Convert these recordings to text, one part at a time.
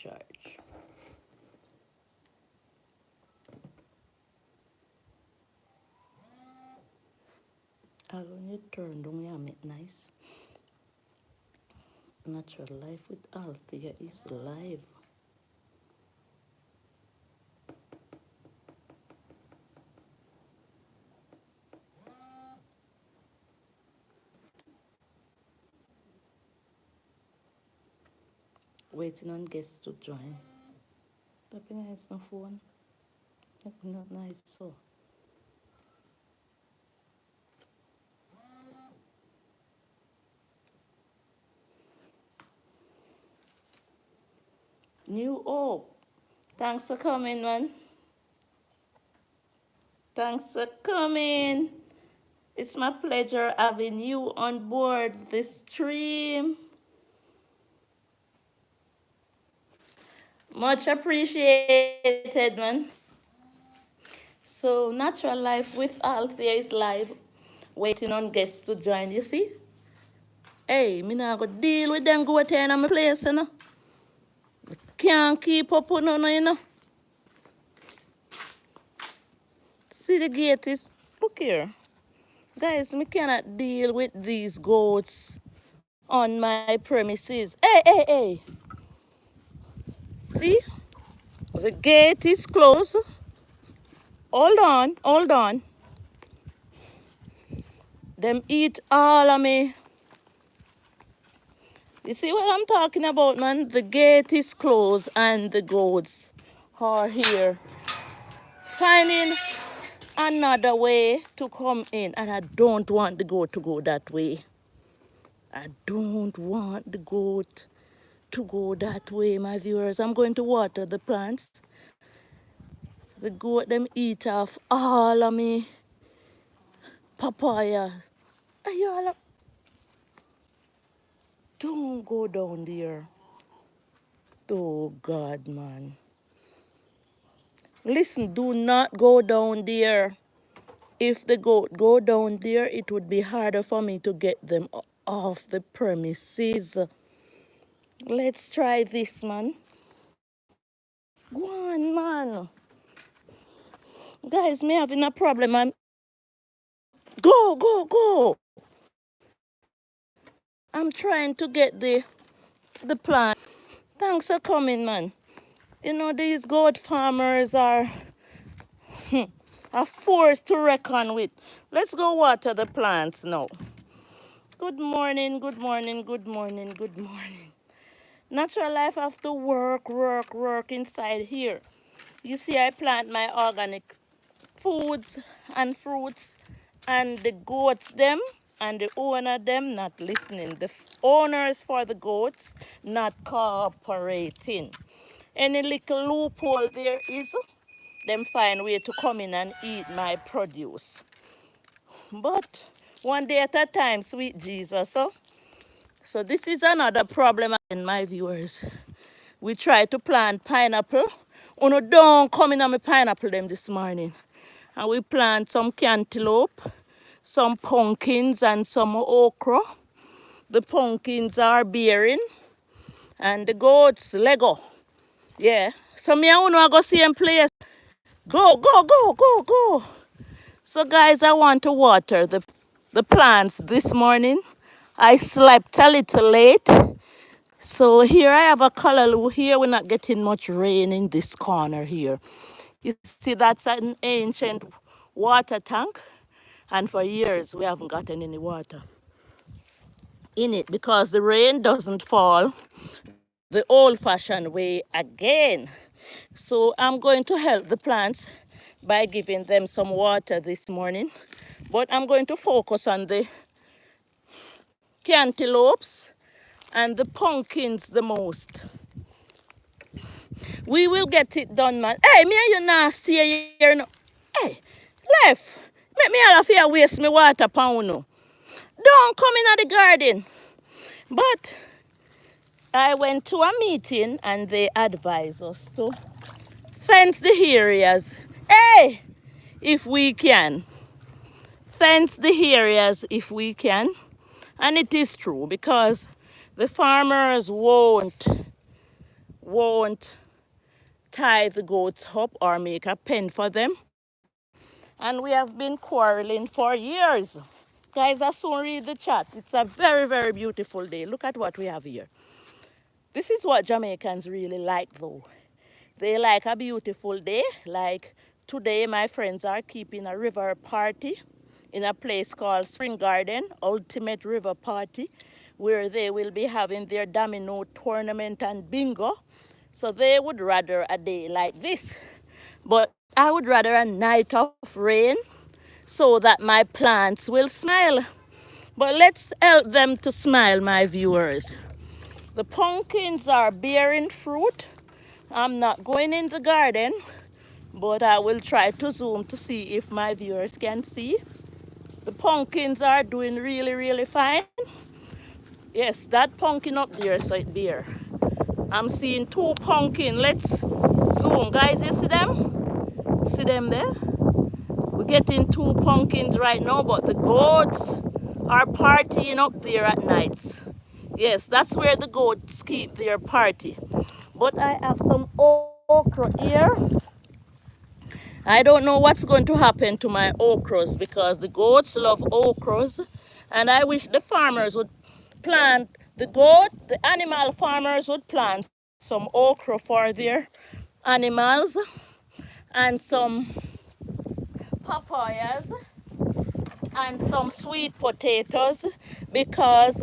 charge. And when you turn down, you make nice. Natural life with Althea is live. Waiting on guests to join. Tapping nice my phone. Not nice so. New Hope. Thanks for coming, man. Thanks for coming. It's my pleasure having you on board this stream. Much appreciated, man. So, Natural Life with Althea is live, waiting on guests to join. You see? Hey, me not go deal with them go there in my place, you know. Can't keep up on no, you know. See the gate is, look here. Guys, me cannot deal with these goats on my premises. Hey, hey, hey. See? The gate is closed. Hold on, hold on. Them eat all of me. You see what I'm talking about, man? The gate is closed and the goats are here. Finding another way to come in. And I don't want the goat to go that way. I don't want the goat to go that way, my viewers. I'm going to water the plants. The goat, them eat off all of me papaya. Y'all, don't go down there. Oh, God, man. Listen, do not go down there. If the goat go down there, it would be harder for me to get them off the premises. Let's try this, man. Go on, man. Guys, me having a problem, man. Go, go, go. I'm trying to get the plant. Thanks for coming, man. You know, these goat farmers are a force to reckon with. Let's go water the plants now. Good morning, good morning, good morning, good morning. Natural Life have to work inside here. You see, I plant my organic foods and fruits, and the goats them and the owner them not listening. The owners for the goats not cooperating. Any little loophole there is, them find way to come in and eat my produce. But one day at a time, sweet Jesus. So this is another problem in my viewers. We try to plant pineapple. Uno don't come in on my pineapple them this morning. And we plant some cantaloupe, some pumpkins and some okra. The pumpkins are bearing. And the goats, Lego. Yeah. So me and Uno go same place. Go, go, go, go, go. So guys, I want to water the plants this morning. I slept a little late. So here I have a callaloo. Here we're not getting much rain in this corner here. You see, that's an ancient water tank. And for years, we haven't gotten any water in it because the rain doesn't fall the old-fashioned way again. So I'm going to help the plants by giving them some water this morning. But I'm going to focus on the cantaloupes and the pumpkins the most. We will get it done, man. Hey, me and you nasty here, no. Hey, left. Make me all of here waste me water pound no. Don't come in at the garden. But I went to a meeting and they advised us to fence the areas. Hey, if we can. Fence the areas if we can. And it is true because the farmers won't won't tie the goats up or make a pen for them. And we have been quarreling for years. Guys, I soon read the chat. It's a very, very beautiful day. Look at what we have here. This is what Jamaicans really like, though. They like a beautiful day. Like today, my friends are keeping a river party in a place called Spring Garden, Ultimate River Party, where they will be having their domino tournament and bingo. So they would rather a day like this. But I would rather a night of rain so that my plants will smile. But let's help them to smile, my viewers. The pumpkins are bearing fruit. I'm not going in the garden, but I will try to zoom to see if my viewers can see. The pumpkins are doing really, really fine. Yes, that pumpkin up there, so it bear. I'm seeing 2 pumpkins. Let's zoom. Guys, you see them? See them there? We're getting 2 pumpkins right now, but the goats are partying up there at night. Yes, that's where the goats keep their party. But I have some okra here. I don't know what's going to happen to my okras because the goats love okras. And I wish the farmers would plant, the animal farmers would plant some okra for their animals and some papayas and some sweet potatoes because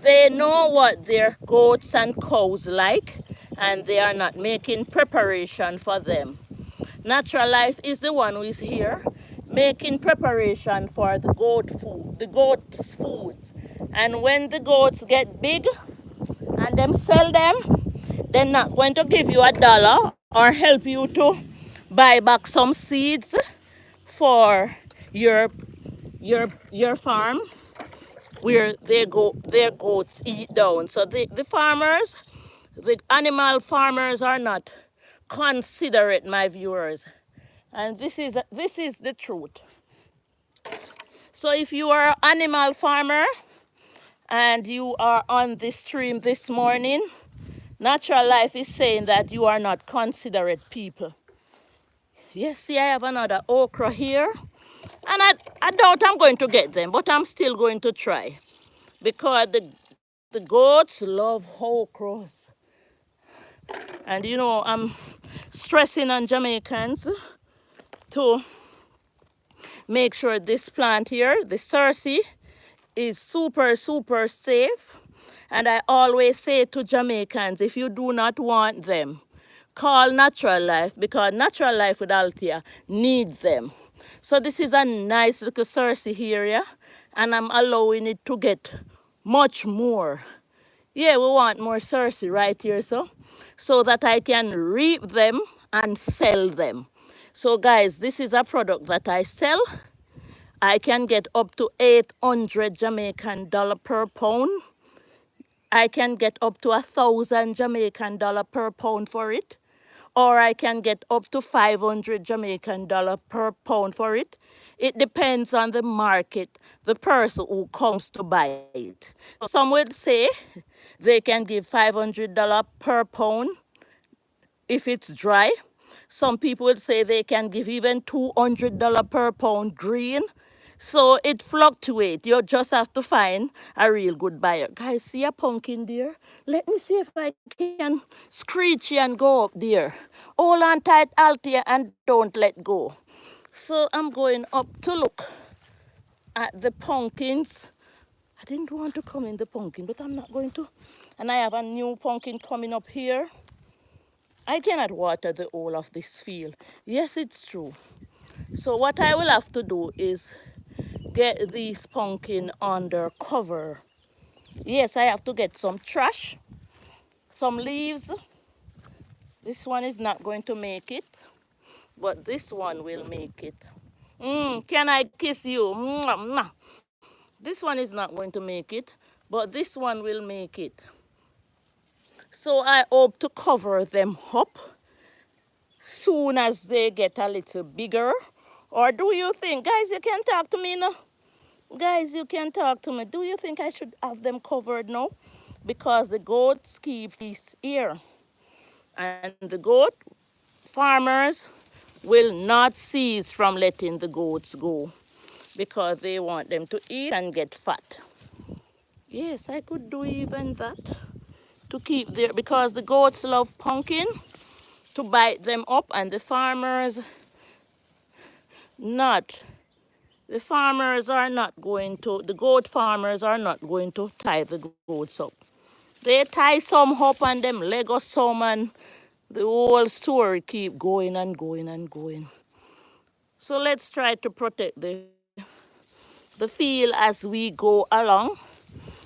they know what their goats and cows like and they are not making preparation for them. Natural Life is the one who is here making preparation for the goats' foods. And when the goats get big and them sell them, they're not going to give you $1 or help you to buy back some seeds for your farm where their goats eat down. So the farmers, the animal farmers are not considerate, my viewers. And this is the truth. So if you are an animal farmer and you are on this stream this morning, Natural Life is saying that you are not considerate people. Yes, see, I have another okra here. And I doubt I'm going to get them, but I'm still going to try. Because the goats love okras. And you know, I'm stressing on Jamaicans to make sure this plant here, the Cersei, is super, super safe. And I always say to Jamaicans, if you do not want them, call Natural Life because Natural Life with Althea needs them. So this is a nice little Cersei here, yeah? And I'm allowing it to get much more. Yeah, we want more Cersei right here, so that I can reap them and sell them. So guys, this is a product that I sell. I can get up to 800 Jamaican dollar per pound. I can get up to 1,000 Jamaican dollar per pound for it. Or I can get up to 500 Jamaican dollar per pound for it. It depends on the market, the person who comes to buy it. Some would say they can give $500 per pound if it's dry. Some people would say they can give even $200 per pound green. So it fluctuates. You just have to find a real good buyer. Guys, see a pumpkin there? Let me see if I can screech and go up there. Hold on tight, Althea, and don't let go. So I'm going up to look at the pumpkins. I didn't want to come in the pumpkin, but I'm not going to. And I have a new pumpkin coming up here. I cannot water the whole of this field. Yes, it's true. So what I will have to do is get these pumpkin under cover. Yes, I have to get some trash, some leaves. This one is not going to make it, but this one will make it. Can I kiss you? Mwah, mwah. This one is not going to make it, but this one will make it. So I hope to cover them up soon as they get a little bigger. Or do you think, guys, you can talk to me now? Guys, you can talk to me. Do you think I should have them covered now? Because the goats keep this here. And the goat farmers will not cease from letting the goats go because they want them to eat and get fat. Yes, I could do even that to keep there because the goats love pumpkin to bite them up, and the farmers not. The farmers are not going to, the goat farmers are not going to tie the goats up. They tie some up and them Lego some, and the whole story keep going and going and going. So let's try to protect the field as we go along.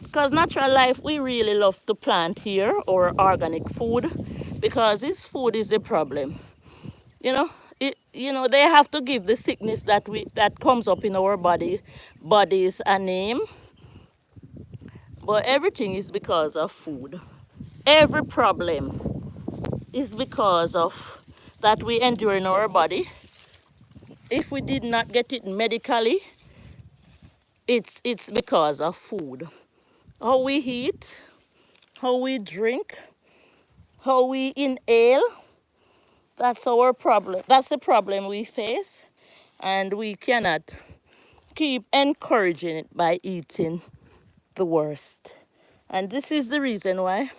Because natural life, we really love to plant here or organic food because this food is the problem. You know, they have to give the sickness that comes up in our bodies a name. But everything is because of food. Every problem is because of that we endure in our body. If we did not get it medically, it's because of food. How we eat, how we drink, how we inhale, that's our problem. That's the problem we face. And we cannot keep encouraging it by eating the worst. And this is the reason why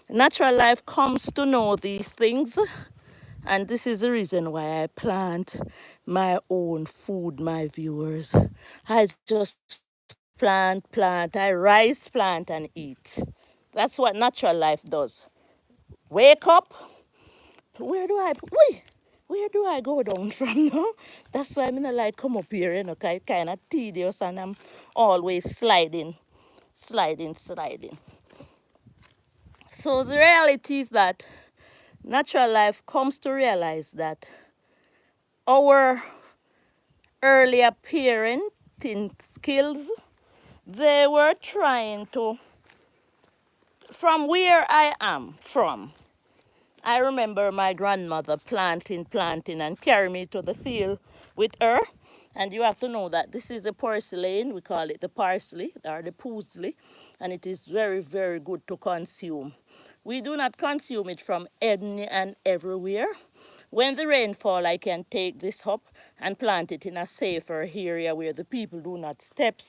natural life comes to know these things. And this is the reason why I plant my own food, my viewers. I just plant, I rise, plant, and eat. That's what natural life does. Wake up. Where do I go down from now? That's why I'm not like come up here, it's kind of tedious and I'm always sliding. So the reality is that natural life comes to realize that our earlier parenting skills, they were trying to, from where I am from, I remember my grandmother planting, and carry me to the field with her. And you have to know that this is a porcelain. We call it the parsley or the poosley. And it is very, very good to consume. We do not consume it from any and everywhere. When the rain fall, I can take this up and plant it in a safer area where the people do not step.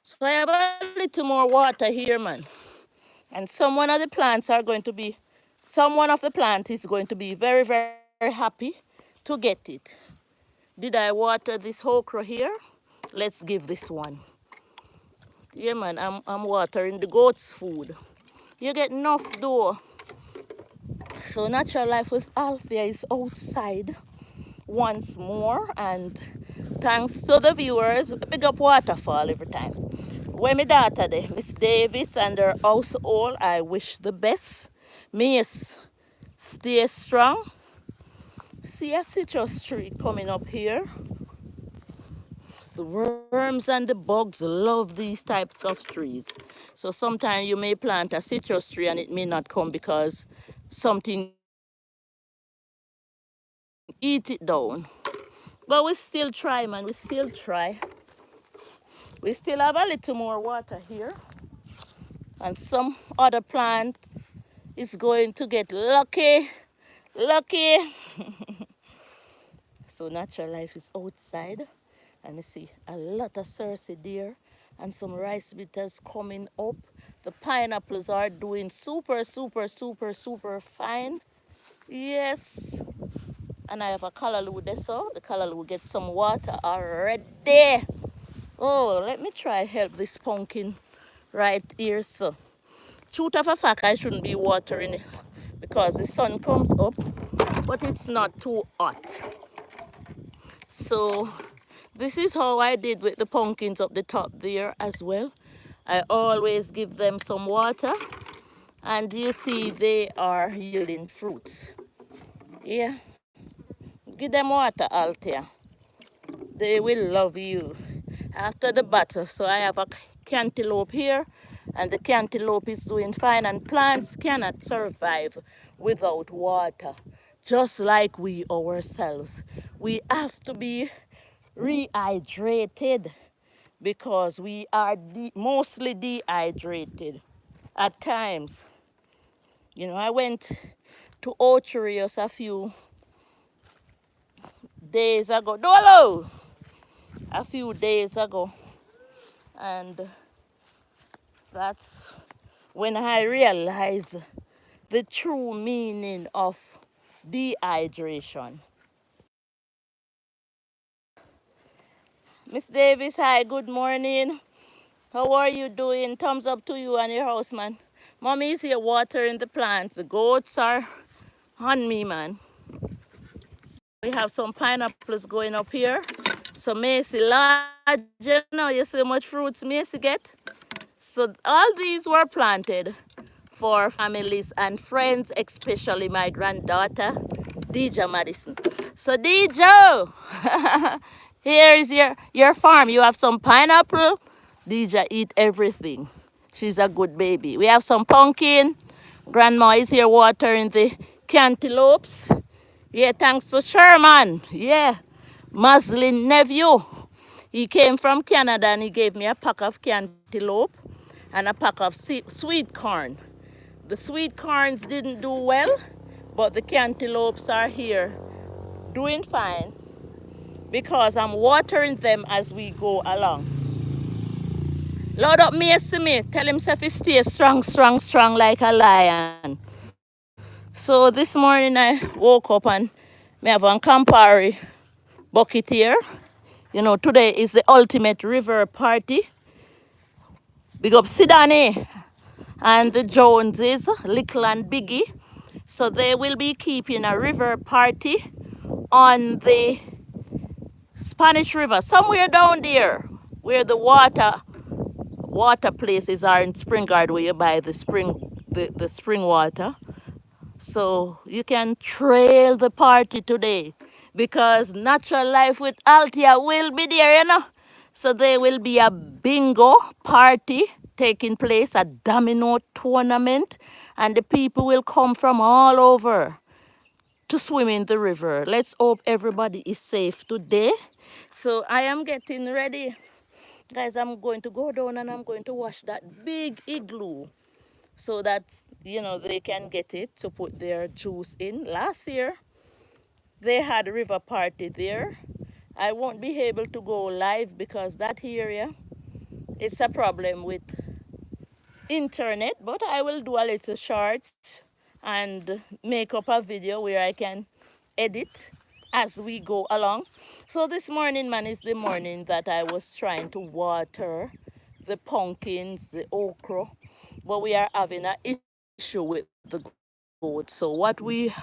So I have a little more water here, man. And some one of the plants are going to be, some one of the plants is going to be very, very happy to get it. Did I water this okra here? Let's give this one. Yeah, man, I'm watering the goat's food. You get enough though. So natural life with Althea is outside once more, and thanks to the viewers, big up waterfall every time. When my daughter there, Miss Davis and her household, I wish the best. Miss, stay strong. See a citrus tree coming up here. The worms and the bugs love these types of trees. So sometimes you may plant a citrus tree and it may not come because something eat it down. But we still try, man, we still try. We still have a little more water here. And some other plants is going to get lucky. So natural life is outside. And you see a lot of cerci deer and some rice bitters coming up. The pineapples are doing super fine. Yes. And I have a callaloo there, so the callaloo get some water already. Oh, let me try help this pumpkin right here, so. Truth of a fact, I shouldn't be watering it because the sun comes up, but it's not too hot. So this is how I did with the pumpkins up the top there as well. I always give them some water, and you see they are yielding fruits. Yeah, give them water, Althea. They will love you after the battle. So I have a cantaloupe here, and the cantaloupe is doing fine, and plants cannot survive without water, just like we ourselves. We have to be rehydrated because we are mostly dehydrated at times. You know, I went to Ocherius a few days ago. Dolo! A few days ago. And that's when I realized the true meaning of dehydration. Miss Davis, hi, good morning. How are you doing? Thumbs up to you and your house, man. Mommy is here watering the plants. The goats are on me, man. We have some pineapples going up here. So Macy large, you know, you see how much fruits Macy get? So all these were planted for families and friends, especially my granddaughter, Deja Madison. So Deja, here is your farm. You have some pineapple. Deja eat everything. She's a good baby. We have some pumpkin. Grandma is here watering the cantaloupes. Yeah, thanks to Sherman. Yeah, Muslin nephew. He came from Canada and he gave me a pack of cantaloupe and a pack of sweet corn. The sweet corns didn't do well, but the cantaloupes are here doing fine because I'm watering them as we go along. Load up Macy me. Tell himself he stay strong, strong, strong like a lion. So this morning I woke up and me have one Campari bucket here. You know, today is the ultimate river party. Big up Sidani and the Joneses, Little and Biggie. So they will be keeping a river party on the Spanish River, somewhere down there where the water places are in Springard where you buy the spring water. So you can trail the party today because Natural Life with Althea will be there, you know. So there will be a bingo party taking place, a domino tournament, and the people will come from all over to swim in the river. Let's hope everybody is safe today. So I am getting ready. Guys, I'm going to go down and I'm going to wash that big igloo so that, you know, they can get it to put their juice in. Last year, they had a river party there. I won't be able to go live because that area, it's a problem with internet, but I will do a little shorts and make up a video where I can edit as we go along. So this morning, man, is the morning that I was trying to water the pumpkins, the okra, but we are having an issue with the goats. So what we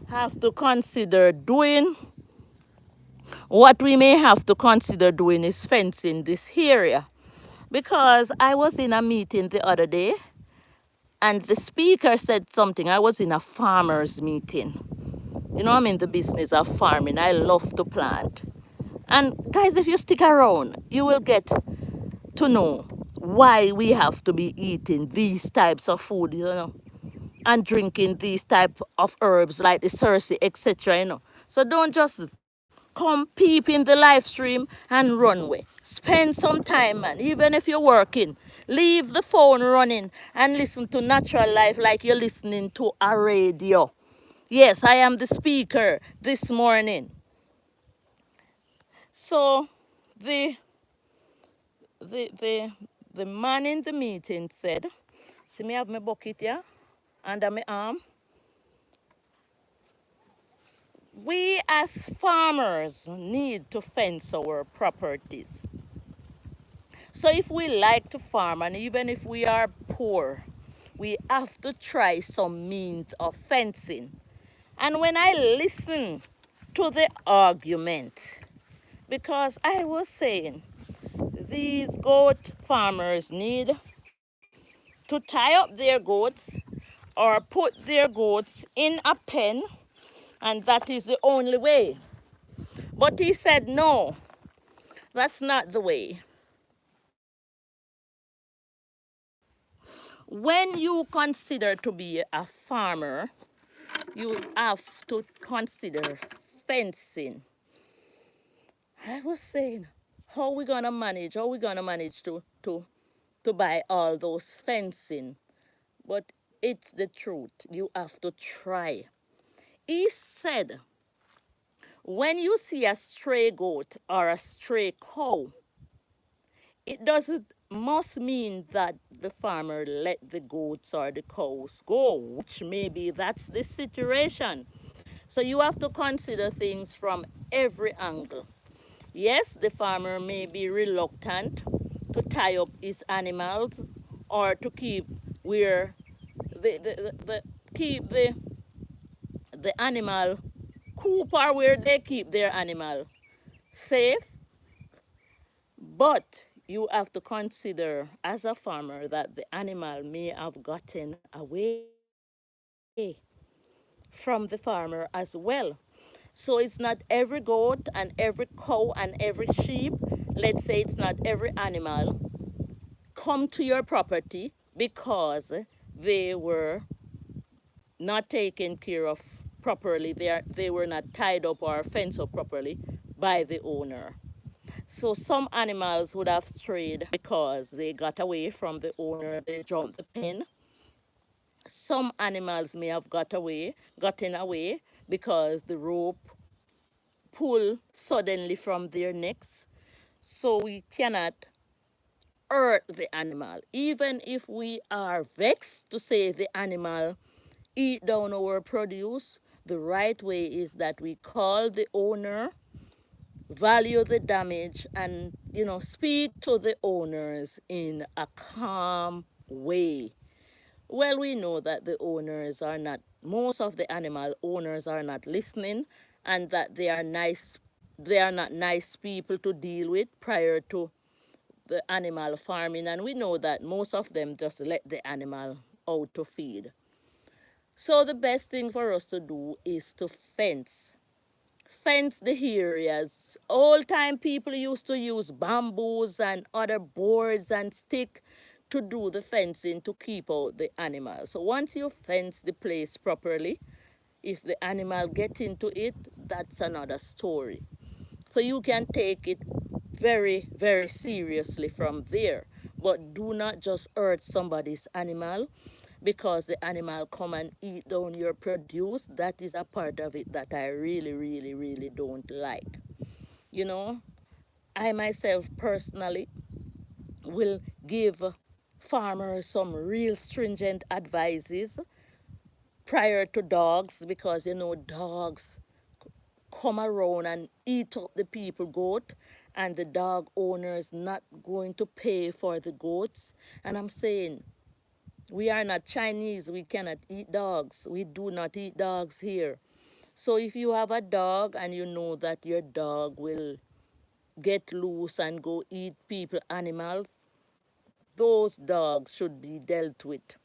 have to consider doing, what we may have to consider doing is fencing this area. Because I was in a meeting the other day and the speaker said something. I was in a farmer's meeting. You know, I'm in the business of farming. I love to plant. And guys, if you stick around, you will get to know why we have to be eating these types of food, you know, and drinking these type of herbs like the Cersei, etc., you know. So don't just come peep in the live stream and run away. Spend some time, man, even if you're working. Leave the phone running and listen to Natural Life like you're listening to a radio. Yes, I am the speaker this morning. So the man in the meeting said, see me have my bucket here under my arm. We as farmers need to fence our properties. So if we like to farm and even if we are poor, we have to try some means of fencing. And when I listen to the argument, because I was saying these goat farmers need to tie up their goats or put their goats in a pen, and that is the only way. But he said, no, that's not the way. When you consider to be a farmer, you have to consider fencing. I was saying, how we gonna manage? How we gonna manage to buy all those fencing? But It's the truth. You have to try. He said, when you see a stray goat or a stray cow, it doesn't must mean that the farmer let the goats or the cows go, which maybe that's the situation. So you have to consider things from every angle. Yes, the farmer may be reluctant to tie up his animals or to keep where the keep the animal coop or where they keep their animal safe, but you have to consider as a farmer that the animal may have gotten away from the farmer as well. So it's not every goat and every cow and every sheep, let's say it's not every animal, come to your property because they were not taken care of properly. They were not tied up or fenced up properly by the owner. So some animals would have strayed because they got away from the owner, they jumped the pen. Some animals may have gotten away because the rope pulled suddenly from their necks. So we cannot hurt the animal. Even if we are vexed to say the animal eat down our produce, the right way is that we call the owner, value the damage, and speak to the owners in a calm way. Well, we know that the owners are not, most of the animal owners are not listening, and that they are not nice people to deal with prior to the animal farming, and we know that most of them just let the animal out to feed. So the best thing for us to do is to fence the areas. Old time people used to use bamboos and other boards and stick to do the fencing to keep out the animals. So once you fence the place properly, if the animal get into it, that's another story. So you can take it very, very seriously from there. But do not just hurt somebody's animal because the animal come and eat down your produce. That is a part of it that I really, really, really don't like. You know, I myself personally will give farmers some real stringent advices prior to dogs, because dogs come around and eat up the people goat, and the dog owners not going to pay for the goats. And I'm saying, we are not Chinese, we cannot eat dogs, we do not eat dogs here. So if you have a dog and you know that your dog will get loose and go eat people animals, those dogs should be dealt with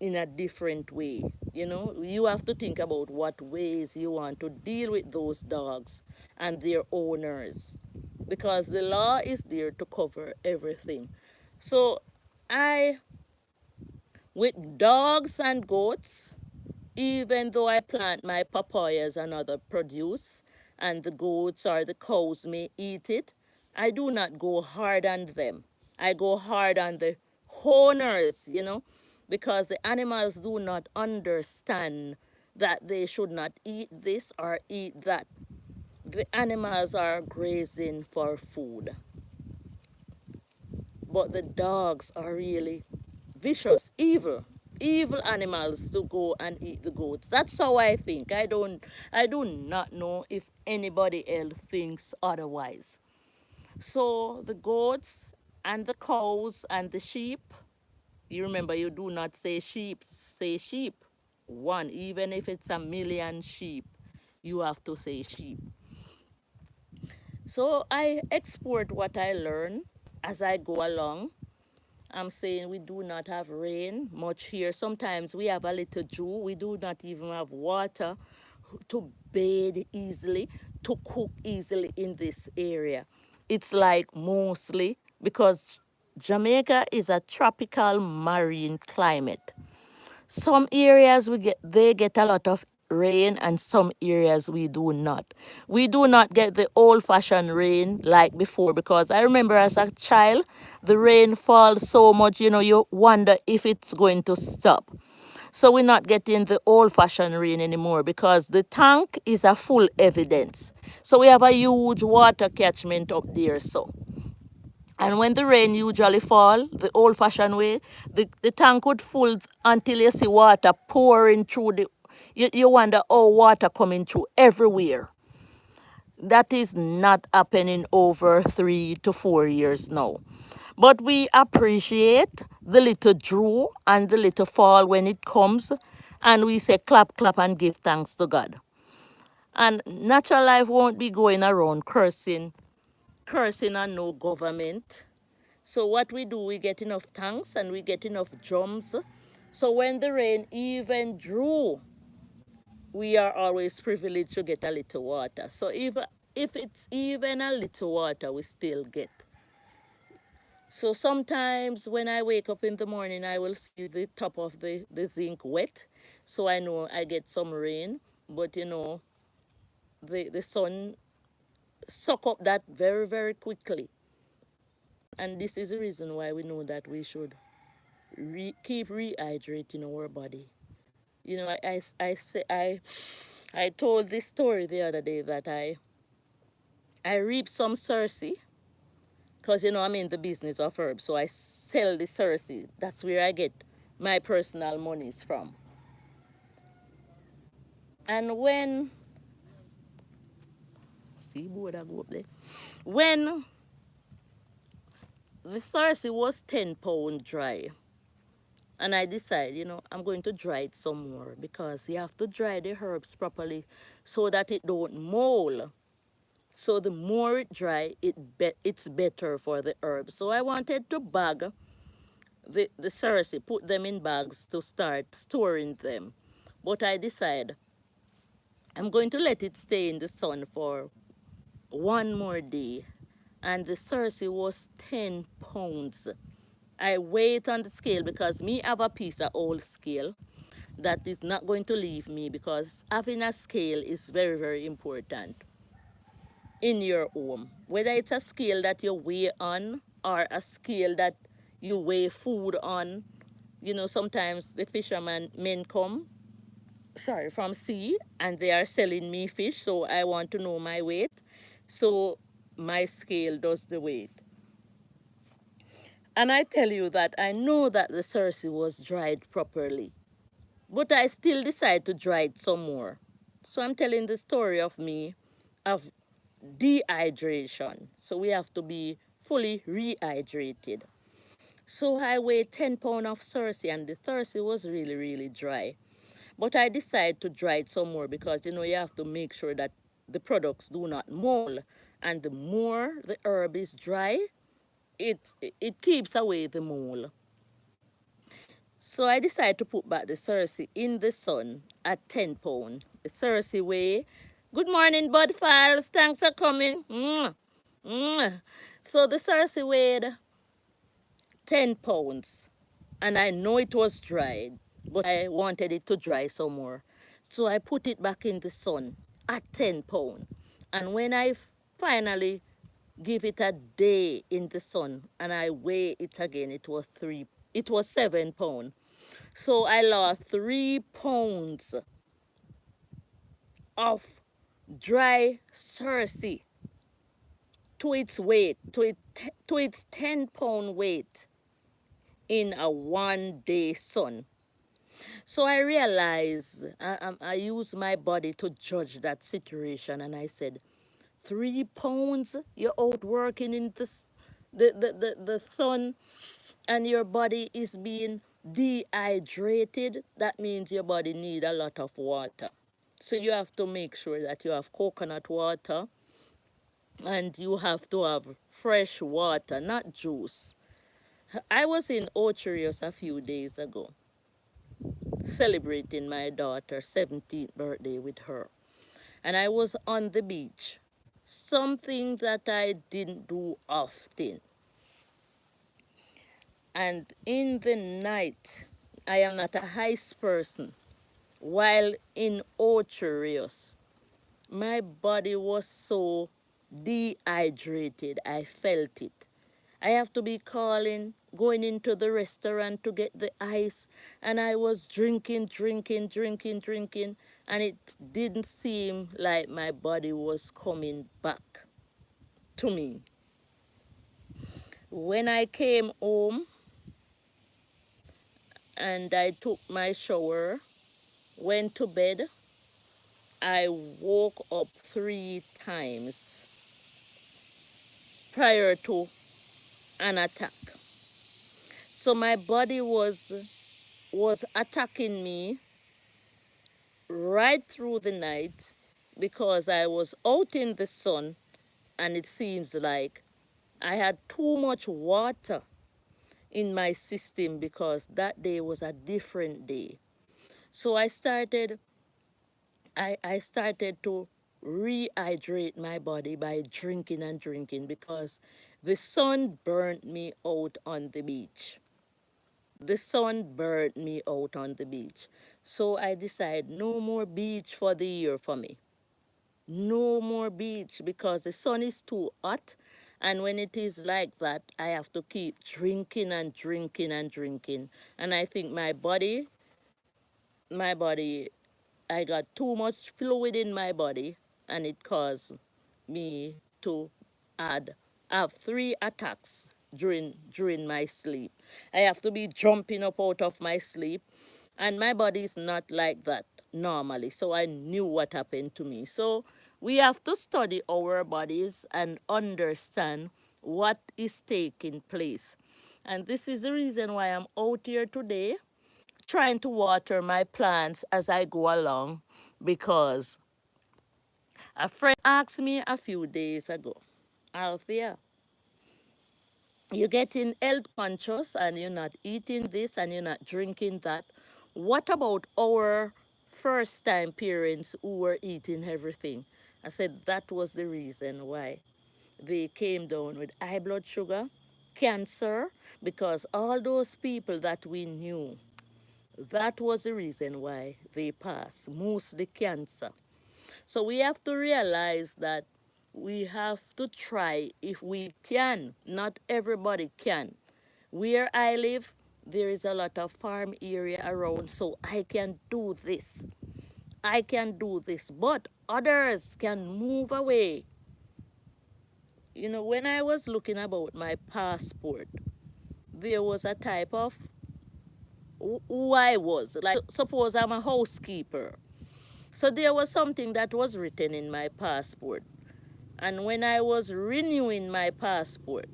in a different way. You have to think about what ways you want to deal with those dogs and their owners, because the law is there to cover everything. So I, with dogs and goats, even though I plant my papayas and other produce, and the goats or the cows may eat it, I do not go hard on them. I go hard on the owners, because the animals do not understand that they should not eat this or eat that. The animals are grazing for food, but the dogs are really vicious, evil animals to go and eat the goats. That's how I think. I do not know if anybody else thinks otherwise. So the goats and the cows and the sheep, you remember, you do not say sheep, say sheep. One, even if it's a million sheep, you have to say sheep. So I export what I learn as I go along. I'm saying we do not have rain much here. Sometimes we have a little dew. We do not even have water to bathe easily, to cook easily in this area. It's like mostly because Jamaica is a tropical marine climate. Some areas they get a lot of rain and some areas we do not. We do not get the old-fashioned rain like before, because I remember as a child, the rain falls so much, you wonder if it's going to stop. So we're not getting the old-fashioned rain anymore because the tank is a full evidence. So we have a huge water catchment up there. So, and when the rain usually fall, the old-fashioned way, the tank would full until you see water pouring through you wonder, oh, water coming through everywhere. That is not happening over 3 to 4 years now. But we appreciate the little drew and the little fall when it comes, and we say clap, clap, and give thanks to God. And natural life won't be going around cursing on no government. So what we do, we get enough thanks and we get enough drums. So when the rain even drew, we are always privileged to get a little water. So if it's even a little water, we still get. So sometimes when I wake up in the morning, I will see the top of the zinc wet. So I know I get some rain. But the sun suck up that very, very quickly. And this is the reason why we know that we should keep rehydrating our body. I told this story the other day that I reap some cerci because I'm in the business of herbs, so I sell the cerci. That's where I get my personal monies from. And when see board I go up there. When the cerci was 10 pounds dry, and I decide, I'm going to dry it some more because you have to dry the herbs properly so that it don't mold. So the more it dry, it's better for the herbs. So I wanted to bag the cerci, put them in bags to start storing them. But I decide I'm going to let it stay in the sun for one more day. And the cerci was 10 pounds. I weigh it on the scale because me have a piece of old scale that is not going to leave me, because having a scale is very, very important in your home. Whether it's a scale that you weigh on or a scale that you weigh food on. Sometimes the fishermen men come, from sea, and they are selling me fish, so I want to know my weight. So my scale does the weight. And I tell you that I know that the cerci was dried properly, but I still decide to dry it some more. So I'm telling the story of me of dehydration. So we have to be fully rehydrated. So I weighed 10 pounds of cerci, and the cerci was really, really dry. But I decided to dry it some more because you have to make sure that the products do not mold. And the more the herb is dry, it keeps away the mold. So I decided to put back the cerci in the sun at 10 pounds. The cerci weigh. Good morning, Bud Files. Thanks for coming. Mwah. Mwah. So the cerci weighed 10 pounds. And I know it was dried, but I wanted it to dry some more. So I put it back in the sun at 10 pounds. And when I finally give it a day in the sun and I weigh it again, it was 7 pounds. So I lost 3 pounds of dry cerci to its weight, to its 10-pound weight in a 1 day sun. So I realized, I used my body to judge that situation, and I said, 3 pounds, you're out working in the sun, and your body is being dehydrated. That means your body need a lot of water. So you have to make sure that you have coconut water, and you have to have fresh water, not juice. I was in Ocherios a few days ago, celebrating my daughter's 17th birthday with her. And I was on the beach, something that I didn't do often. And in the night, I am not a heist person. while in Ocherius. My body was so dehydrated. I felt it. I have to be going into the restaurant to get the ice, and I was drinking, and it didn't seem like my body was coming back to me. When I came home and I took my shower, went to bed, I woke up 3 times prior to an attack. So my body was attacking me right through the night because I was out in the sun, and it seems like I had too much water in my system because that day was a different day. So I started to rehydrate my body by drinking and drinking because the sun burnt me out on the beach. The sun burnt me out on the beach. So I decided no more beach for the year for me. No more beach because the sun is too hot. And when it is like that, I have to keep drinking and drinking and drinking. And I think my body, I got too much fluid in my body, and it caused me to have 3 attacks during my sleep. I have to be jumping up out of my sleep, and my body is not like that normally. So I knew what happened to me. So we have to study our bodies and understand what is taking place. And this is the reason why I'm out here today trying to water my plants as I go along, because a friend asked me a few days ago, Althea, you're getting health conscious and you're not eating this and you're not drinking that. What about our first time parents who were eating everything? I said that was the reason why they came down with high blood sugar, cancer, because all those people that we knew, that was the reason why they passed, mostly cancer. So we have to realize that we have to try if we can. Not everybody can. Where I live, there is a lot of farm area around, so I can do this. I can do this, but others can move away. You know, when I was looking about my passport, there was a type of who I was. Like, suppose I'm a housekeeper. So there was something that was written in my passport. And when I was renewing my passport,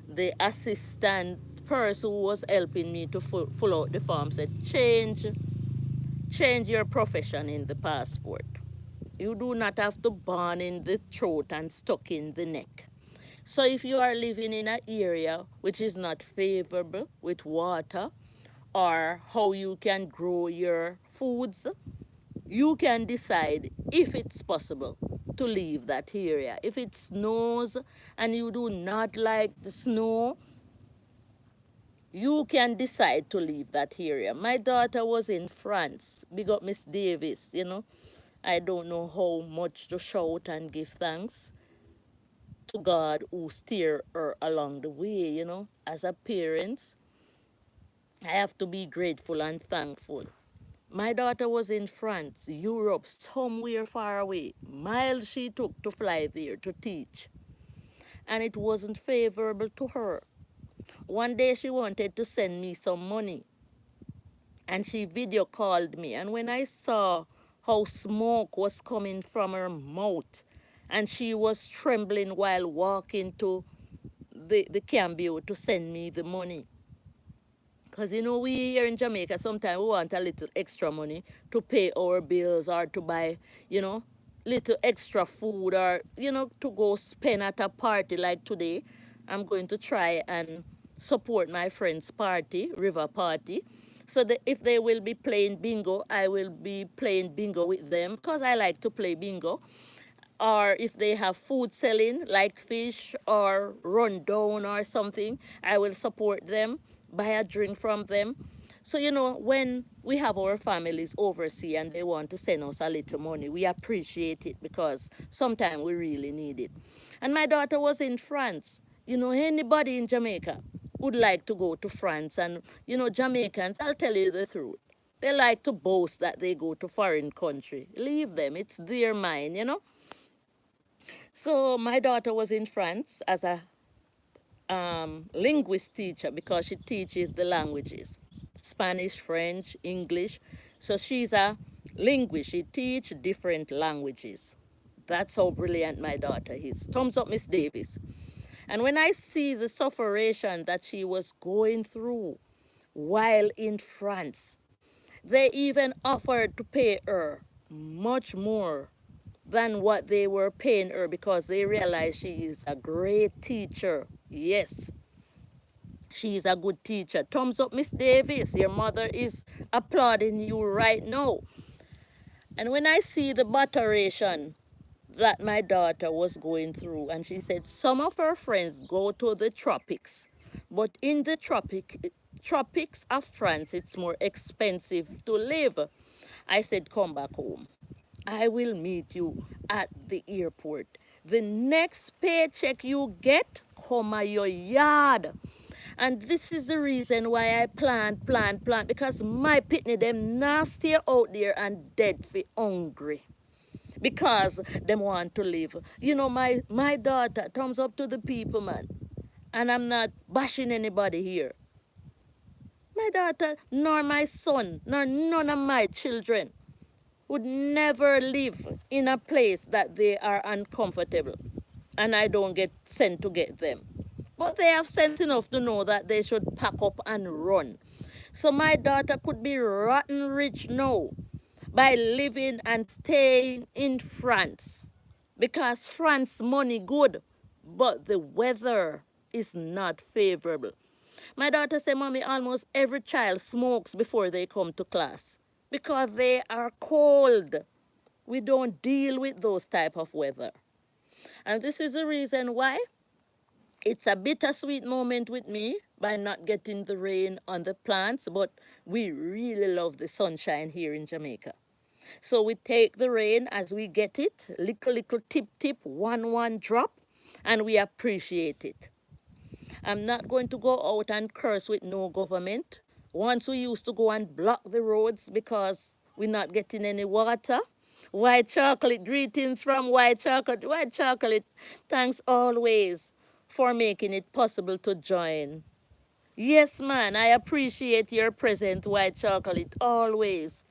the assistant person who was helping me to fill out the form said, change your profession in the passport. You do not have to burn in the throat and stuck in the neck. So if you are living in an area which is not favorable with water or how you can grow your foods, you can decide if it's possible to leave that area. If it snows and you do not like the snow, you can decide to leave that area. My daughter was in France. Big up Miss Davis, you know. I don't know how much to shout and give thanks to God who steer her along the way, you know. As a parent, I have to be grateful and thankful. My daughter was in France, Europe, somewhere far away. Miles she took to fly there to teach. And it wasn't favorable to her. One day she wanted to send me some money. And she video called me. And when I saw how smoke was coming from her mouth, and she was trembling while walking to the Cambio to send me the money. Because, you know, we here in Jamaica, sometimes we want a little extra money to pay our bills or to buy, you know, little extra food or, you know, to go spend at a party like today. I'm going to try and support my friend's party, River Party. So that if they will be playing bingo, I will be playing bingo with them because I like to play bingo. Or if they have food selling like fish or rundown or something, I will support them, buy a drink from them. So, you know, when we have our families overseas and they want to send us a little money, we appreciate it because sometimes we really need it. And my daughter was in France. You know, anybody in Jamaica would like to go to France. And, you know, Jamaicans, I'll tell you the truth. They like to boast that they go to foreign country. Leave them. It's their mind, you know. So my daughter was in France as a linguist teacher because she teaches the languages, Spanish, French, English. So she's a linguist. She teaches different languages. That's how brilliant my daughter is. Thumbs up, Miss Davis. And when I see the sufferation that she was going through while in France, they even offered to pay her much more than what they were paying her because they realized she is a great teacher. Yes, she is a good teacher. Thumbs up, Miss Davis. Your mother is applauding you right now. And when I see the botheration that my daughter was going through, and she said some of her friends go to the tropics, but in the tropics of France, it's more expensive to live. I said, come back home. I will meet you at the airport. The next paycheck you get, come at your yard. And this is the reason why I plant, because my pitney them nasty out there and dead for hungry. Because them want to live. You know, my daughter, thumbs up to the people, man. And I'm not bashing anybody here. My daughter, nor my son, nor none of my children would never live in a place that they are uncomfortable and I don't get sent to get them. But they have sense enough to know that they should pack up and run. So my daughter could be rotten rich now by living and staying in France because France money good, but the weather is not favorable. My daughter said, Mommy, almost every child smokes before they come to class because they are cold. We don't deal with those type of weather. And this is the reason why it's a bittersweet moment with me by not getting the rain on the plants, but we really love the sunshine here in Jamaica. So we take the rain as we get it, little tip, one drop, and we appreciate it. I'm not going to go out and curse with no government. Once we used to go and block the roads because we're not getting any water. White chocolate, greetings from white chocolate. White chocolate, thanks always for making it possible to join. Yes, man, I appreciate your present, white chocolate, always.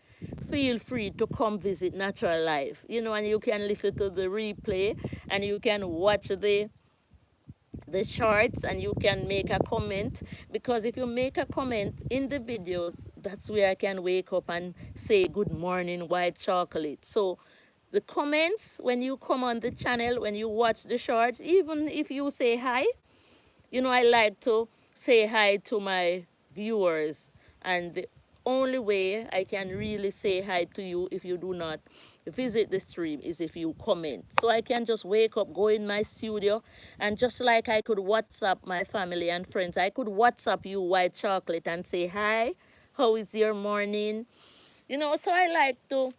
Feel free to come visit Natural Life. You know, and you can listen to the replay and you can watch the shorts and you can make a comment, because if you make a comment in the videos, that's where I can wake up and say good morning white chocolate. So the comments when you come on the channel, when you watch the shorts, even if you say hi, you know, I like to say hi to my viewers. And the only way I can really say hi to you if you do not visit the stream is if you comment. So I can just wake up, go in my studio, and just like I could WhatsApp my family and friends, I could WhatsApp you white chocolate and say, hi, how is your morning? You know, so I like to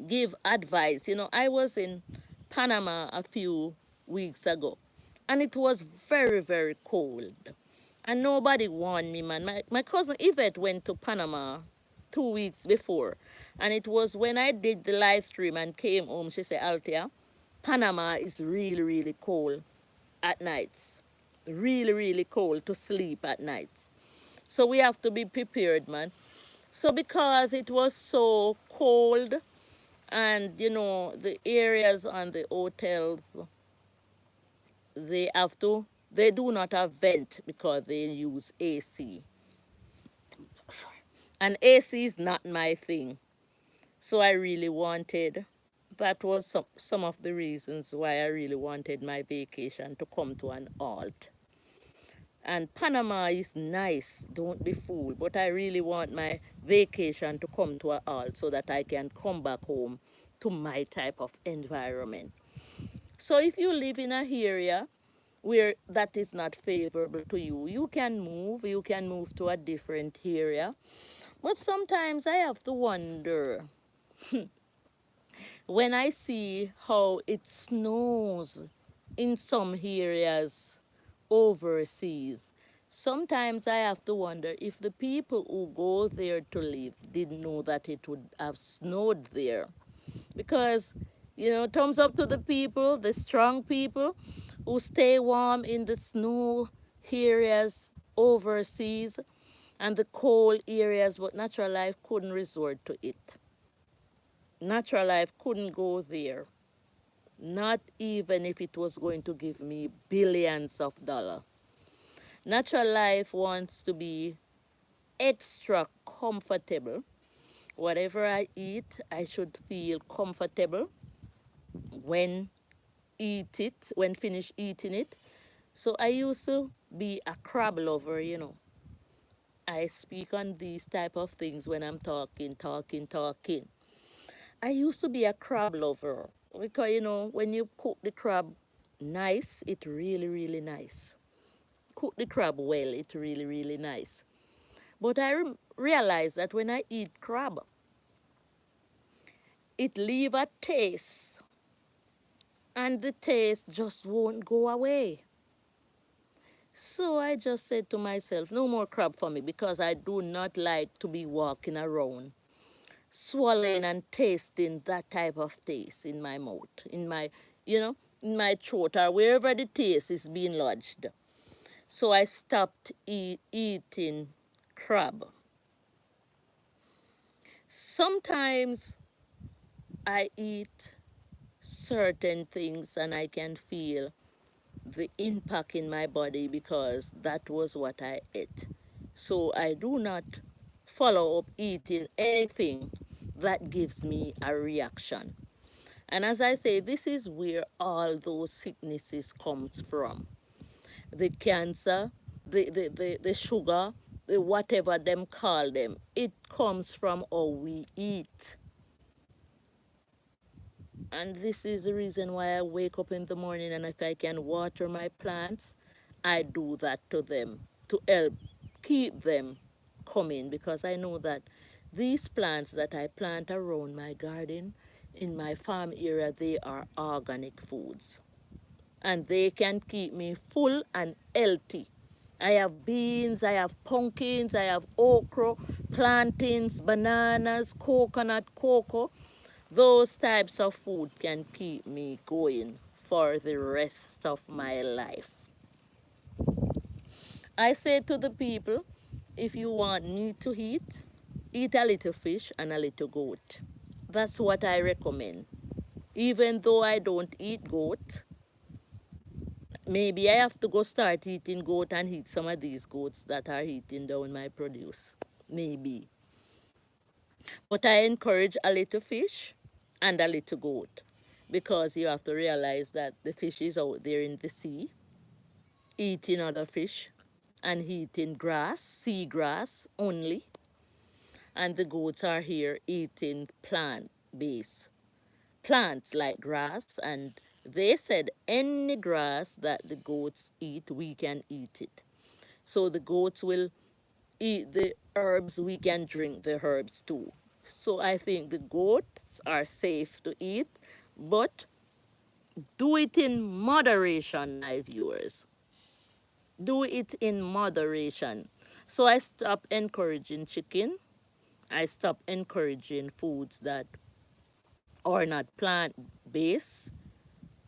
give advice. You know, I was in Panama a few weeks ago, and it was very cold. And nobody warned me, man. My cousin Yvette went to Panama 2 weeks before. And it was when I did the live stream and came home, she said, Althea, Panama is really cold at nights. Really cold to sleep at nights. So we have to be prepared, man. So because it was so cold, and you know the areas on the hotels, they do not have vent because they use AC, and AC is not my thing. So I really wanted, that was some of the reasons why I really wanted my vacation to come to an halt. And Panama is nice, don't be fooled, but I really want my vacation to come to a halt so that I can come back home to my type of environment. So if you live in a area where that is not favorable to you. You can move to a different area. But sometimes I have to wonder when I see how it snows in some areas overseas. Sometimes I have to wonder if the people who go there to live didn't know that it would have snowed there. Because, thumbs up to the people, the strong people who stay warm in the snow areas overseas and the cold areas, but natural life couldn't resort to it. Natural life couldn't go there, not even if it was going to give me billions of dollars. Natural life wants to be extra comfortable. Whatever I eat, I should feel comfortable when when finish eating it. So I used to be a crab lover. I speak on these type of things when I'm talking. I used to be a crab lover because when you cook the crab nice, it really really nice. Cook the crab well, it really really nice. But I realize that when I eat crab, it leave a taste, and the taste just won't go away. So I just said to myself, no more crab for me because I do not like to be walking around swallowing and tasting that type of taste in my mouth, in my throat or wherever the taste is being lodged. So I stopped eating crab. Sometimes I eat certain things and I can feel the impact in my body because that was what I ate. So I do not follow up eating anything that gives me a reaction. And as I say, this is where all those sicknesses comes from. The cancer, the sugar, the whatever them call them, it comes from how we eat. And this is the reason why I wake up in the morning and if I can water my plants, I do that to them to help keep them coming because I know that these plants that I plant around my garden in my farm area, they are organic foods and they can keep me full and healthy. I have beans, I have pumpkins, I have okra, plantains, bananas, coconut, cocoa. Those types of food can keep me going for the rest of my life. I say to the people, if you want meat to eat a little fish and a little goat. That's what I recommend. Even though I don't eat goat, maybe I have to go start eating goat and eat some of these goats that are eating down my produce. Maybe. But I encourage a little fish and a little goat because you have to realize that the fish is out there in the sea eating other fish and eating grass, sea grass only, and the goats are here eating plant based plants like grass, and they said any grass that the goats eat, we can eat it. So the goats will eat the herbs, we can drink the herbs too. So I think the goats are safe to eat, but do it in moderation, my viewers. Do it in moderation. So I stopped encouraging chicken. I stopped encouraging foods that are not plant based.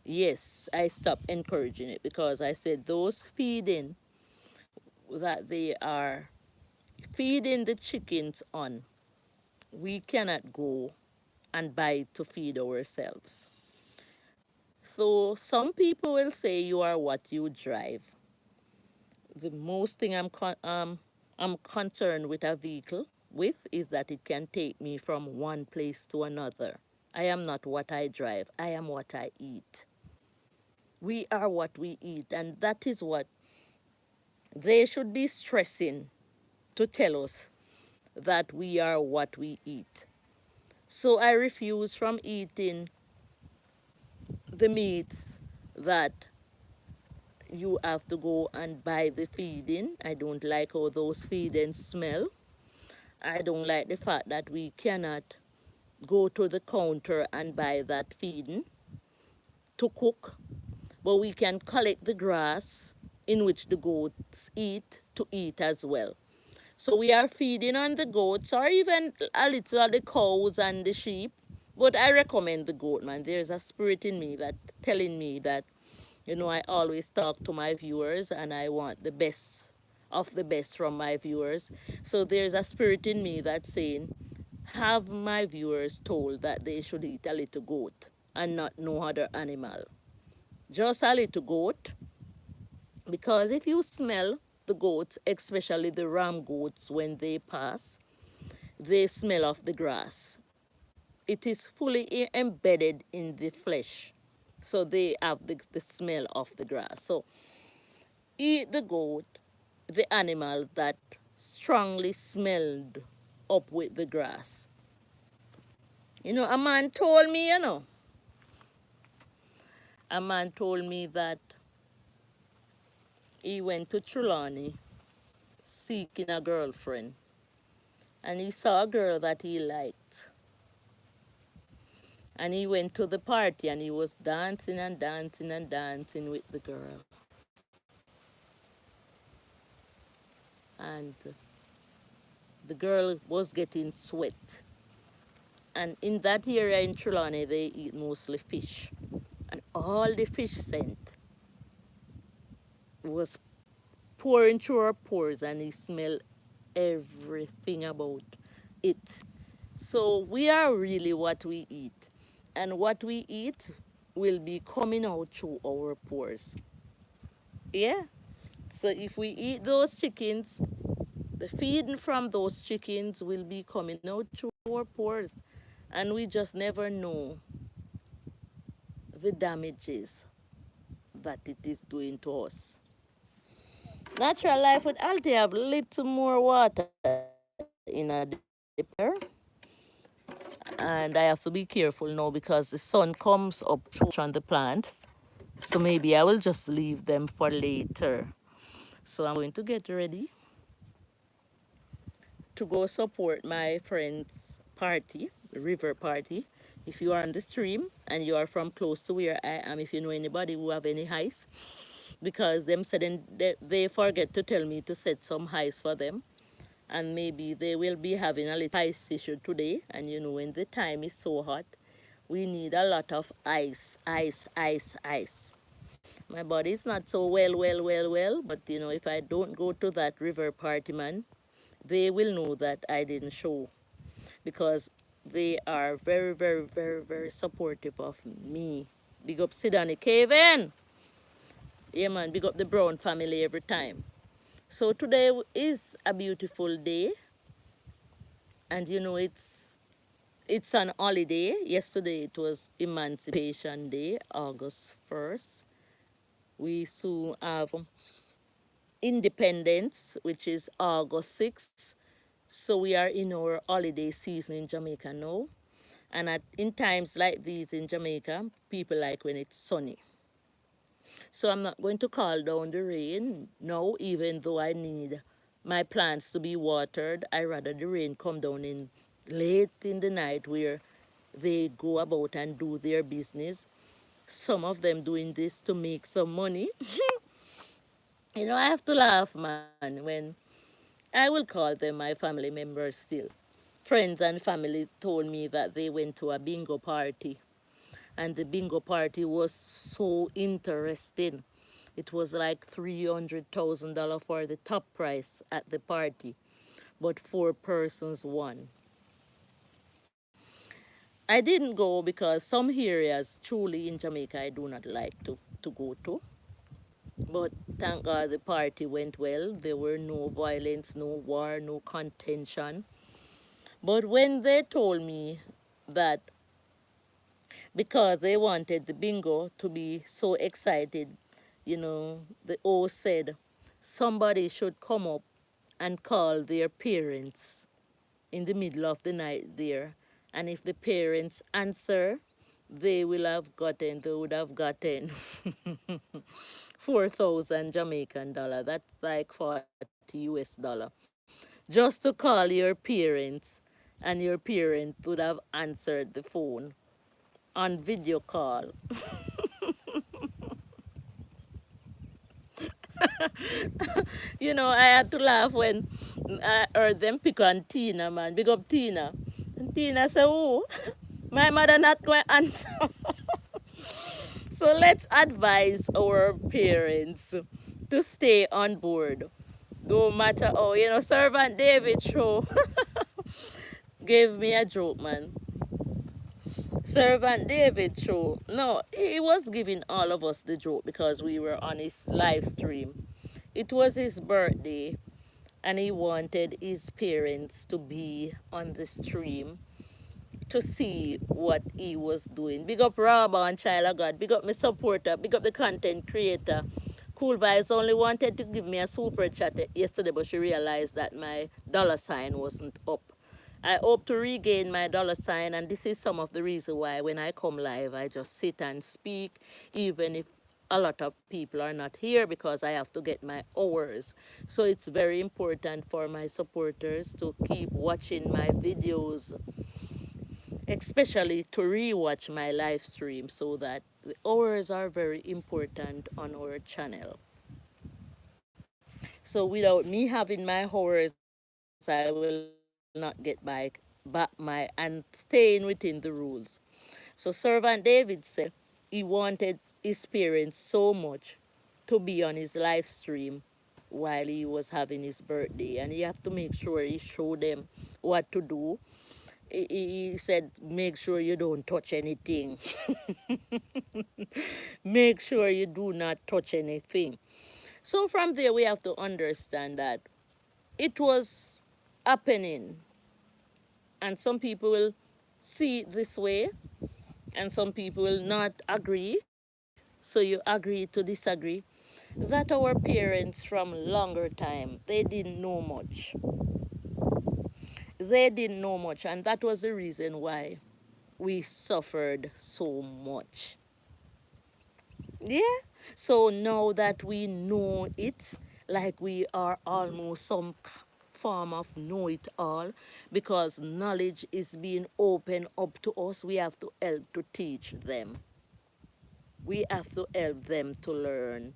Yes, I stopped encouraging it because I said those feeding that they are feeding the chickens on, we cannot go and buy it to feed ourselves. So some people will say you are what you drive. The most thing I'm concerned with a vehicle with is that it can take me from one place to another. I am not what I drive. I am what I eat. We are what we eat, and that is what they should be stressing to tell us that we are what we eat. So I refuse from eating the meats that you have to go and buy the feeding. I don't like how those feedings smell. I don't like the fact that we cannot go to the counter and buy that feeding to cook, but we can collect the grass in which the goats eat to eat as well. So we are feeding on the goats or even a little of the cows and the sheep. But I recommend the goat, man. There's a spirit in me that telling me that, I always talk to my viewers and I want the best of the best from my viewers. So there's a spirit in me that's saying, have my viewers told that they should eat a little goat and not no other animal. Just a little goat, because if you smell the goats, especially the ram goats, when they pass, they smell of the grass. It is fully embedded in the flesh. So they have the smell of the grass. So eat the goat, the animal that strongly smelled up with the grass. A man told me, a man told me that he went to Trelawney seeking a girlfriend. And he saw a girl that he liked. And he went to the party and he was dancing and dancing and dancing with the girl. And the girl was getting sweat. And in that area in Trelawney, they eat mostly fish. And all the fish scent was pouring through her pores and he smelled everything about it. So we are really what we eat. And what we eat will be coming out through our pores. Yeah. So if we eat those chickens, the feeding from those chickens will be coming out through our pores. And we just never know the damages that it is doing to us. Natural life with Althea have a little more water in a dipper. And I have to be careful now because the sun comes up on the plants. So maybe I will just leave them for later. So I'm going to get ready to go support my friend's party, the river party. If you are on the stream and you are from close to where I am, if you know anybody who have any ice, because them said they forget to tell me to set some ice for them. And maybe they will be having a little ice issue today. And when the time is so hot, we need a lot of ice, ice, ice, ice. My body is not so well, but if I don't go to that river party, man, they will know that I didn't show because they are very, very, very, very supportive of me. Big up Sidani Kevin. Yeah, man, big up the Brown family every time. So today is a beautiful day. And it's an holiday. Yesterday it was Emancipation Day, August 1st. We soon have Independence, which is August 6th. So we are in our holiday season in Jamaica now. And in times like these in Jamaica, people like when it's sunny. So I'm not going to call down the rain now, even though I need my plants to be watered. I rather the rain come down in late in the night where they go about and do their business. Some of them doing this to make some money. I have to laugh, man, when I will call them my family members still. Friends and family told me that they went to a bingo party. And the bingo party was so interesting. It was like $300,000 for the top prize at the party, but 4 persons won. I didn't go because some areas truly in Jamaica I do not like to go to. But thank God the party went well. There were no violence, no war, no contention. But when they told me that because they wanted the bingo to be so excited, the O said somebody should come up and call their parents in the middle of the night there. And if the parents answer, they would have gotten 4,000 Jamaican dollar. That's like 40 US dollar. Just to call your parents, and your parent would have answered the phone on video call. I had to laugh when I heard them pick on Tina, man. Big up Tina. And Tina said, oh, my mother not going to answer. So let's advise our parents to stay on board. No matter how, Servant David show gave me a joke, man. Servant David show. No, he was giving all of us the joke because we were on his live stream. It was his birthday, and he wanted his parents to be on the stream to see what he was doing. Big up Rabba and Child of God. Big up my supporter. Big up the content creator. Cool Vibes only wanted to give me a super chat yesterday, but she realized that my dollar sign wasn't up. I hope to regain my dollar sign, and this is some of the reason why when I come live, I just sit and speak, even if a lot of people are not here, because I have to get my hours. So it's very important for my supporters to keep watching my videos, especially to rewatch my live stream, so that the hours are very important on our channel. So without me having my hours, I will not get back my and staying within the rules. So Servant David said he wanted his parents so much to be on his live stream while he was having his birthday, and he have to make sure he show them what to do. He said, make sure you don't touch anything. Make sure you do not touch anything. So from there, we have to understand that it was happening. And some people will see it this way, and some people will not agree. So you agree to disagree. That our parents from longer time, they didn't know much. They didn't know much, and that was the reason why we suffered so much. Yeah. So now that we know it, like we are almost some form of know it all, because knowledge is being opened up to us, we have to help to teach them. We have to help them to learn,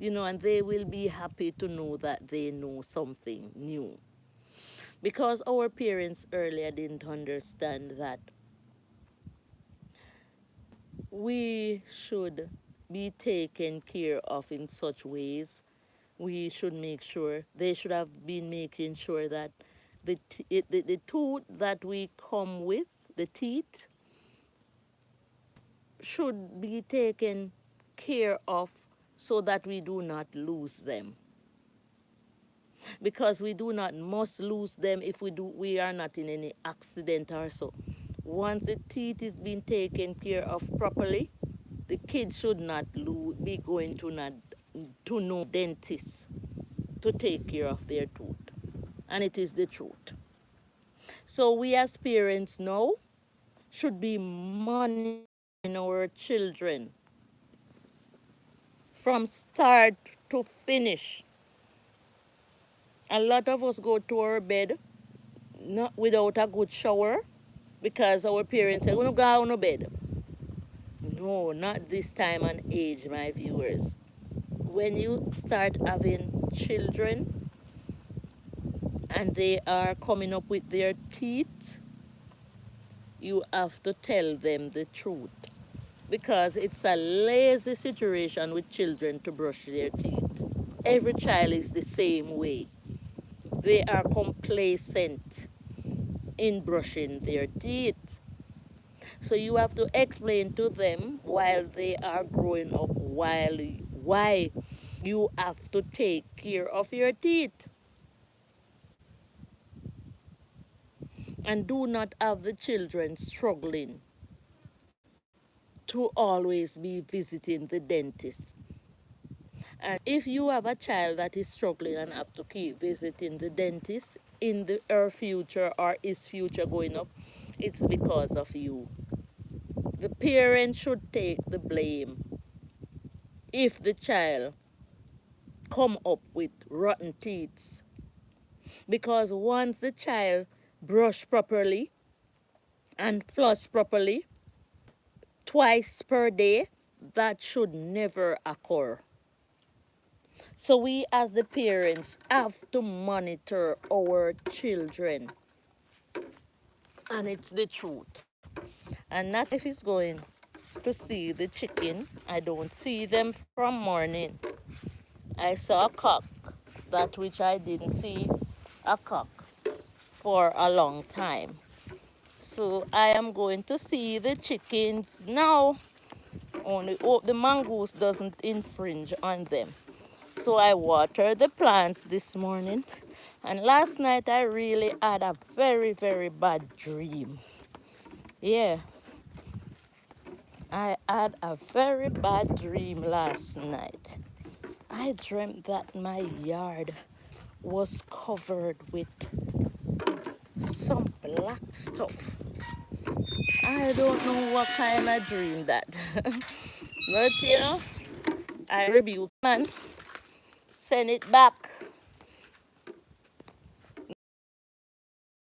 and they will be happy to know that they know something new. Because our parents earlier didn't understand that we should be taken care of in such ways. We should make sure, they should have been making sure that the tooth that we come with, the teeth, should be taken care of so that we do not lose them. Because we do not must lose them if we are not in any accident or so. Once the teeth is being taken care of properly, the kids should not be going to no dentist to take care of their tooth. And it is the truth. So we as parents now should be monitoring our children from start to finish. A lot of us go to our bed not without a good shower because our parents say, "Gonna go on bed." No, not this time and age, my viewers. When you start having children and they are coming up with their teeth, you have to tell them the truth. Because it's a lazy situation with children to brush their teeth. Every child is the same way. They are complacent in brushing their teeth. So you have to explain to them while they are growing up why you have to take care of your teeth. And do not have the children struggling to always be visiting the dentist. And if you have a child that is struggling and have to keep visiting the dentist in her future or his future going up, it's because of you. The parent should take the blame. if the child come up with rotten teeth. Because once the child brush properly and floss properly twice per day, that should never occur. So we as the parents have to monitor our children. And it's the truth. And not if it's going to see the chicken. I don't see them from morning. I saw a cock, that which I didn't see a cock for a long time. So I am going to see the chickens now. Only hope the mongoose doesn't infringe on them. So I watered the plants this morning. And last night I really had a very, very bad dream. Yeah, I had a very bad dream last night. I dreamt that my yard was covered with some black stuff. I don't know what kind of dream that. But you know, I rebuke man. Send it back.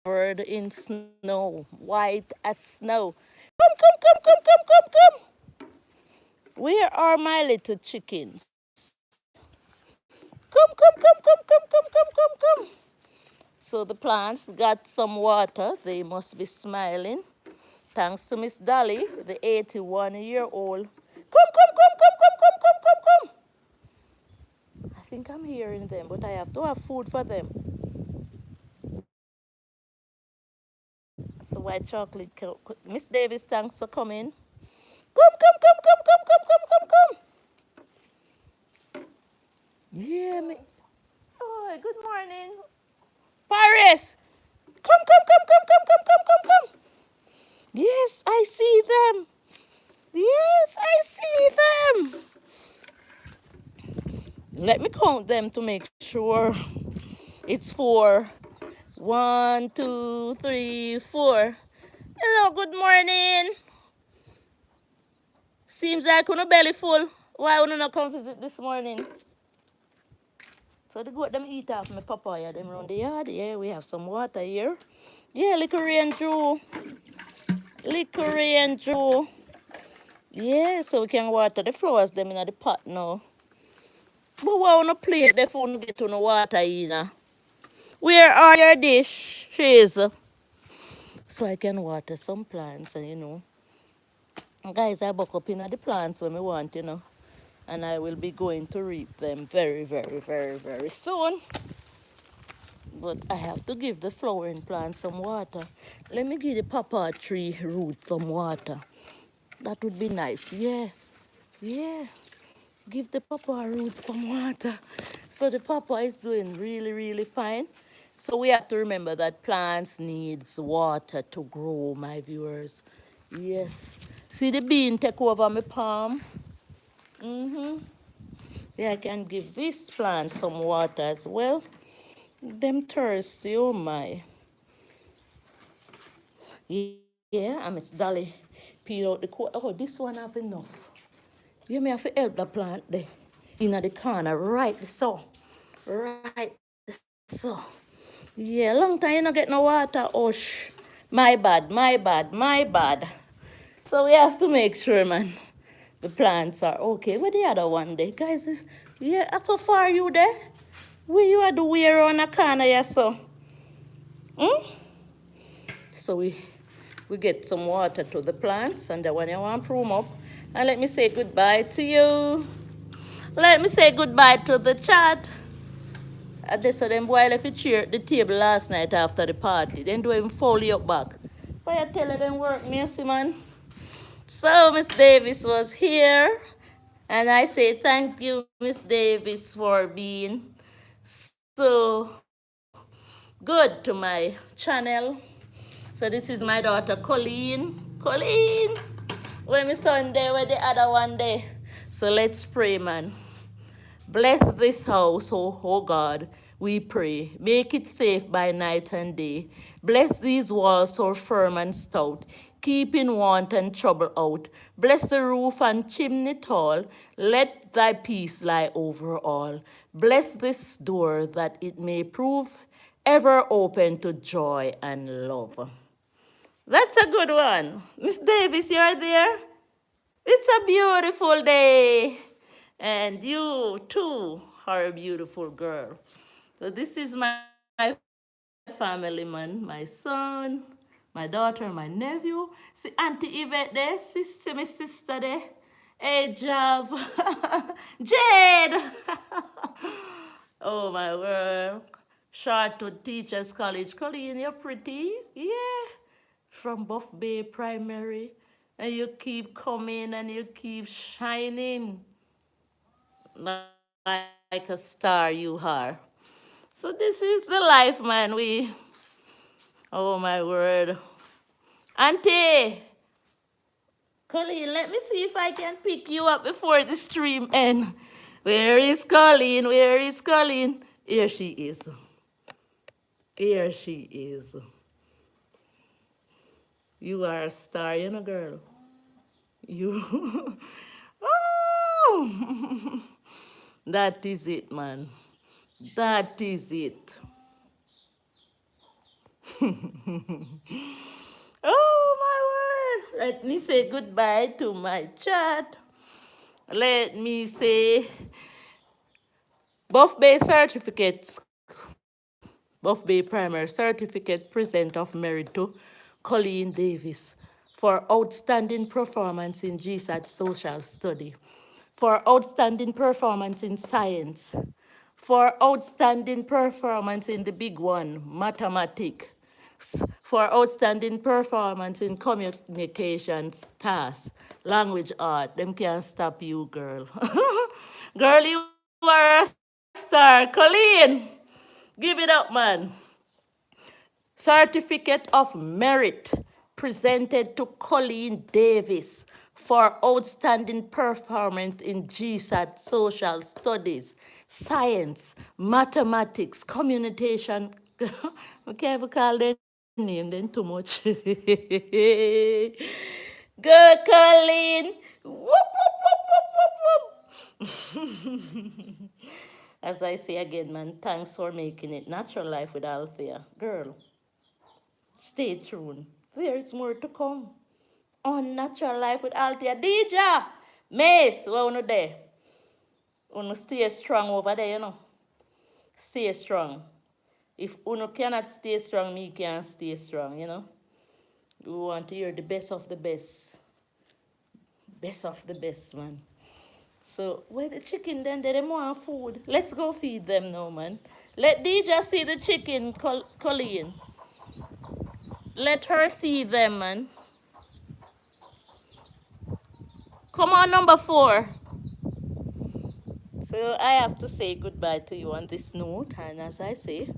Covered in snow, white as snow. Come, come, come, come, come, come, come. Where are my little chickens? Come, come, come, come, come, come, come, come, come. So the plants got some water. They must be smiling. Thanks to Miss Dolly, the 81-year-old. Come, come, come, come, come, come, come, come, come. I think I'm hearing them, but I have to have food for them. So white chocolate. Miss Davis, thanks for coming. Come, come, come, come, come, come, come, come, come. Yeah, me. Oh, good morning. Paris. Come, come, come, come, come, come, come, come, come. Yes, I see them. Yes, I see them. Let me count them to make sure. It's 4. 1, 2, 3, 4. Hello, good morning. Seems like you're belly full. Why would you not come visit this morning? So the goat them eat off my papaya them around the yard. Yeah, we have some water here. Yeah, little rain Drew. Little rain Drew. Yeah, so we can water the flowers them in the pot now. But why wanna plate the phone get to no water in? Where are your dishes? So I can water some plants and you know. Guys, I buck up in the plants when we want, you know. And I will be going to reap them very, very, very, very soon. But I have to give the flowering plant some water. Let me give the papa tree root some water. That would be nice. Yeah, yeah. Give the papa root some water. So the papa is doing really, really fine. So we have to remember that plants needs water to grow, my viewers. Yes. See the bean take over my palm? Yeah, I can give this plant some water as well. Them thirsty, oh my. Yeah, and Miss Dolly peel out the coat. Oh, this one have enough. You may have to help the plant there. In the corner, right so. Right so. Yeah, long time you not get no water. Oh, my bad, my bad, my bad. So we have to make sure, man, the plants are okay. Where the other one there? Guys, yeah, how far you there? Where you are the way around the corner, yeah, so? So we get some water to the plants, and then when you want to prune up, and let me say goodbye to you. Let me say goodbye to the chat. They said them boy left the table last night after the party. Then do even fold you up back. But I tell them work, Missy man. So Miss Davis was here. And I say thank you, Miss Davis, for being so good to my channel. So this is my daughter Colleen. Colleen! Where my son there, where the other one there. So let's pray, man. Bless this house, oh God, we pray. Make it safe by night and day. Bless these walls so firm and stout. keeping want and trouble out. Bless the roof and chimney tall. Let thy peace lie over all. Bless this door that it may prove ever open to joy and love. That's a good one. Miss Davis, you're there? It's a beautiful day. And you too are a beautiful girl. So this is my family, man. My son, my daughter, my nephew. See Auntie Yvette there. See my sister there. Hey, Jav. Jade. Oh, my word. Charlotte Teachers College. Colleen, you're pretty. Yeah. From Buff Bay Primary. And you keep coming and you keep shining like a star you are. So this is the life, man. Oh my word. Auntie, Colleen, let me see if I can pick you up before the stream ends. Where is Colleen? Where is Colleen? Here she is. Here she is. You are a star, you know, girl. You. Oh, that is it, man. That is it. Oh, my word. Let me say goodbye to my chat. Let me say Buff Bay certificates, Buff Bay Primary Certificate Present of Merit to Colleen Davis for outstanding performance in GSAT Social Study, for outstanding performance in science, for outstanding performance in the big one, mathematics, for outstanding performance in communication tasks, language art. Them can't stop you, girl. Girl, you are a star. Colleen, give it up, man. Certificate of Merit presented to Colleen Davis for outstanding performance in GSAT Social Studies, Science, Mathematics, Communication. I can't even call their name then too much. Good, Colleen. Whoop, whoop, whoop, whoop, whoop, whoop. As I say again, man, thanks for making it. Natural Life with Althea. Girl, stay tuned. There is more to come on Natural Life with Althea. Dija, Mace, where you there? You stay strong over there, you know. Stay strong. If you cannot stay strong, me can't stay strong, you know. We want to hear the best of the best. Best of the best, man. So, where the chicken then? They want food. Let's go feed them now, man. Let Dija see the chicken, Colleen. Let her see them, man. Come on, number 4. So I have to say goodbye to you on this note. And as I say,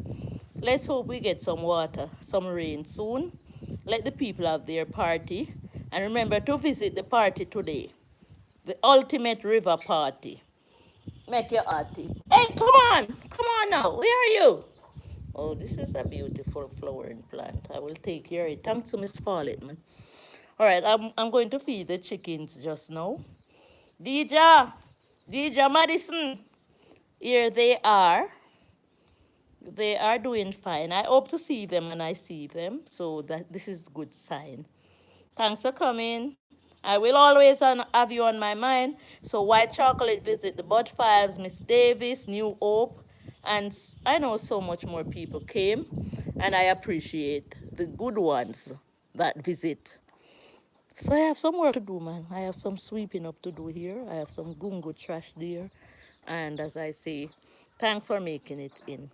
let's hope we get some water, some rain soon. Let the people have their party. And remember to visit the party today. The ultimate river party. Make your party. Hey, come on. Come on now. Where are you? Oh, this is a beautiful flowering plant. I will take care of it. Thanks to Miss Paulette, man. All right, I'm going to feed the chickens just now. Dija Madison, here they are. They are doing fine. I hope to see them when I see them, so that this is a good sign. Thanks for coming. I will always have you on my mind. So White Chocolate, visit the Bud Files, Miss Davis, New Hope, and I know so much more people came, and I appreciate the good ones that visit. So I have some work to do, man. I have some sweeping up to do here. I have some gungo trash there. And as I say, thanks for making it in.